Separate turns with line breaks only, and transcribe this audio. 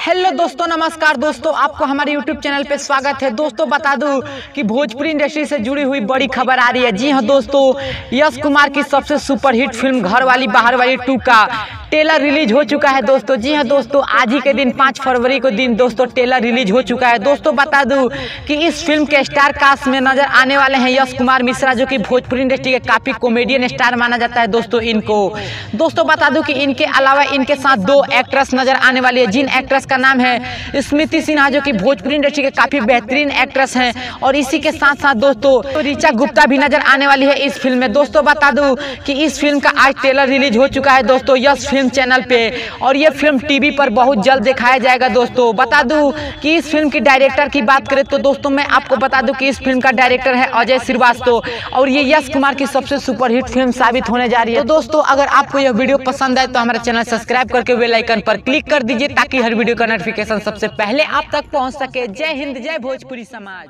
Hello दोस्तों, नमस्कार दोस्तों, आपको हमारे यूट्यूब चैनल पे स्वागत है। दोस्तों बता दूं कि भोजपुरी इंडस्ट्री से जुड़ी हुई बड़ी खबर आ रही है। जी हां दोस्तों, यश कुमार की सबसे सुपरहिट फिल्म घरवाली बाहर वाली 2 का ट्रेलर रिलीज हो चुका है दोस्तों। जी हां दोस्तों, आज ही के दिन 5 फरवरी को दिन दोस्तों ट्रेलर रिलीज हो चुका है। दोस्तों बता दूं कि इस फिल्म के स्टार कास्ट में नजर आने वाले हैं यश कुमार मिश्रा, जो कि भोजपुरी इंडस्ट्री के काफी कॉमेडियन स्टार माना जाता है दोस्तों इनको। दोस्तों बता दूं कि इनके अलावा इनके साथ 2 एक्ट्रेस नजर आने वाली है, जिन एक्ट्रेस का नाम है स्मृति सिन्हा, जो कि भोजपुरी इंडस्ट्री के काफी बेहतरीन एक्ट्रेस हैं, और इसी के साथ साथ दोस्तों ऋचा गुप्ता भी नजर आने वाली है इस फिल्म में। दोस्तों बता दूं कि इस फिल्म का आज ट्रेलर रिलीज हो चुका है दोस्तों यश फिल्म चैनल पे, और ये फिल्म टीवी पर बहुत जल्द दिखाया जाएगा। दोस्तों बता दूं कि इस फिल्म की डायरेक्टर की बात करें तो दोस्तों मैं आपको बता दूं कि इस फिल्म का डायरेक्टर है अजय श्रीवास्तव, और ये यश कुमार की सबसे सुपरहिट फिल्म साबित होने जा रही है। तो दोस्तों अगर आपको यह वीडियो पसंद आए तो हमारा चैनल सब्सक्राइब करके बेल आइकन पर क्लिक कर दीजिए, ताकि हर वीडियो का नोटिफिकेशन सबसे पहले आप तक पहुंच सके। जय हिंद, जय भोजपुरी समाज।